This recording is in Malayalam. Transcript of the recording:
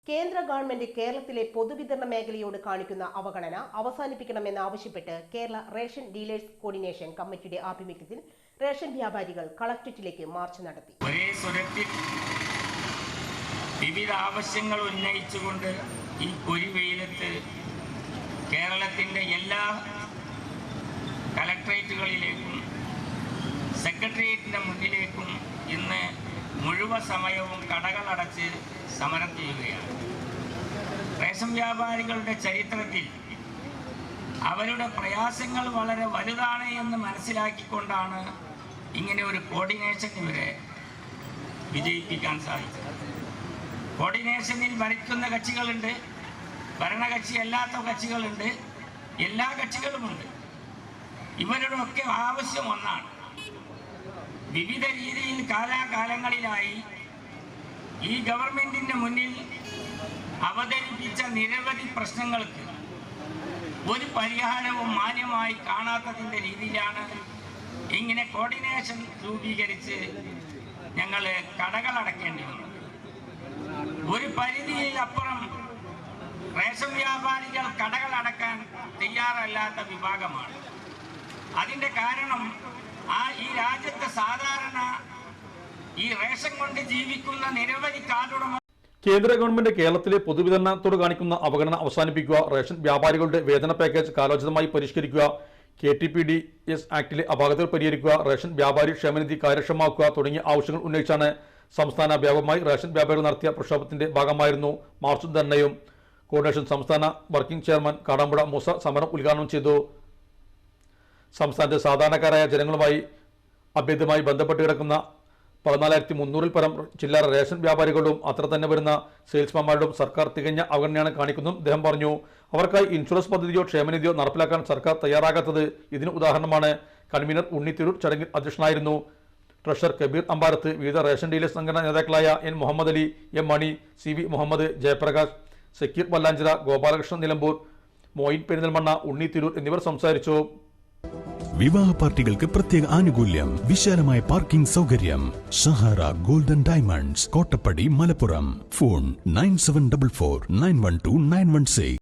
കേന്ദ്ര ഗവൺമെന്റ് കേരളത്തിലെ പൊതുവിതരണ മേഖലയോട് കാണിക്കുന്ന അവഗണന അവസാനിപ്പിക്കണമെന്നാവശ്യപ്പെട്ട് കേരള റേഷൻ ഡീലേഴ്സ് കോർഡിനേഷൻ കമ്മിറ്റിയുടെ ആഭിമുഖ്യത്തിൽ റേഷൻ വ്യാപാരികൾ കളക്ടറേറ്റിലേക്ക് മാർച്ച് നടത്തി. ഒരേ സ്വരത്തിൽ വിവിധ ആവശ്യങ്ങൾ ഉന്നയിച്ചുകൊണ്ട് ഈ പൊരിവെയിലത്ത് കേരളത്തിന്റെ എല്ലാ കളക്ടറേറ്റുകളിലേക്കും സെക്രട്ടേറിയറ്റിന്റെ മുന്നിലേക്കും ഇന്ന് മുഴുവൻ സമയവും കടകളടച്ച് സമരം ചെയ്യുകയാണ്. റേഷൻ വ്യാപാരികളുടെ ചരിത്രത്തിൽ അവരുടെ പ്രയാസങ്ങൾ വളരെ വലുതാണ് എന്ന് മനസ്സിലാക്കിക്കൊണ്ടാണ് ഇങ്ങനെ ഒരു കോർഡിനേഷൻ ഇവരെ വിജയിപ്പിക്കാൻ സാധിച്ചത്. കോർഡിനേഷനിൽ ഭരിക്കുന്ന കക്ഷികളുണ്ട്, ഭരണകക്ഷി അല്ലാത്ത കക്ഷികളുണ്ട്, എല്ലാ കക്ഷികളുമുണ്ട്. ഇവരുടെ ഒക്കെ ആവശ്യം ഒന്നാണ്. വിവിധ രീതിയിൽ കാലാകാലങ്ങളിലായി ഈ ഗവൺമെന്റിന്റെ മുന്നിൽ അവതരിപ്പിച്ച നിരവധി പ്രശ്നങ്ങൾക്ക് ഒരു പരിഹാരവും മാന്യമായി കാണാത്തതിൻ്റെ രീതിയിലാണ് ഇങ്ങനെ കോർഡിനേഷൻ രൂപീകരിച്ച് ഞങ്ങൾ കടകൾ അടയ്ക്കേണ്ടി വന്നത്. ഒരു പരിധിയിൽ അപ്പുറം റേഷൻ വ്യാപാരികൾ കടകൾ അടക്കാൻ തയ്യാറല്ലാത്ത വിഭാഗമാണ്. അതിൻ്റെ കാരണം ഈ രാജ്യത്തെ സാധാരണ ഈ റേഷൻ കൊണ്ട് ജീവിക്കുന്ന നിരവധി കാർഡുടമ കേന്ദ്ര ഗവൺമെന്റ് കേരളത്തിലെ പൊതുവിതരണത്തോട് കാണിക്കുന്ന അവഗണന അവസാനിപ്പിക്കുക, റേഷൻ വ്യാപാരികളുടെ വേതന പാക്കേജ് കാലോചിതമായി പരിഷ്കരിക്കുക, KTPDS ആക്ടിലെ അപാകതകൾ പരിഹരിക്കുക, റേഷൻ വ്യാപാരി ക്ഷേമനിധി കാര്യക്ഷമമാക്കുക തുടങ്ങിയ ആവശ്യങ്ങൾ ഉന്നയിച്ചാണ് സംസ്ഥാന വ്യാപകമായി റേഷൻ വ്യാപാരികൾ നടത്തിയ പ്രക്ഷോഭത്തിന്റെ ഭാഗമായിരുന്നു മാർച്ചും ധർണയും. കോർഡിനേഷൻ സംസ്ഥാന വർക്കിംഗ് ചെയർമാൻ കാടാമ്പുഴ മൂസ സമരം ഉദ്ഘാടനം ചെയ്തു. സംസ്ഥാനത്തെ സാധാരണക്കാരായ ജനങ്ങളുമായി അഭേദ്യമായി ബന്ധപ്പെട്ട് കിടക്കുന്ന 14,300 പരം ചില്ലറ റേഷൻ വ്യാപാരികളും അത്ര തന്നെ വരുന്ന സെയിൽസ്മാൻമാരോടും സർക്കാർ തികഞ്ഞ അവഗണനയാണ് കാണിക്കുന്നതും അദ്ദേഹം പറഞ്ഞു. അവർക്കായി ഇൻഷുറൻസ് പദ്ധതിയോ ക്ഷേമനിധിയോ നടപ്പിലാക്കാൻ സർക്കാർ തയ്യാറാകാത്തത് ഇതിന് ഉദാഹരണമാണ്. കൺവീനർ ഉണ്ണി തിരൂർ ചടങ്ങിൽ അധ്യക്ഷനായിരുന്നു. ട്രഷറർ കബീർ അമ്പാരത്ത്, വിവിധ റേഷൻ ഡീലേഴ്സ് സംഘടനാ നേതാക്കളായ N മുഹമ്മദ് അലി, M മണി, CV മുഹമ്മദ്, ജയപ്രകാശ്, സക്കീർ വല്ലാഞ്ചിറ, ഗോപാലകൃഷ്ണൻ നിലമ്പൂർ, മോയിൻ പെരിന്തൽമണ്ണ, ഉണ്ണി തിരൂർ എന്നിവർ സംസാരിച്ചു. വിവാഹ പാർട്ടികൾക്ക് പ്രത്യേക ആനുകൂല്യം, വിശാലമായ പാർക്കിംഗ് സൗകര്യം. Sahara golden diamonds, Kottappadi, Malappuram. Phone 9744 912 916.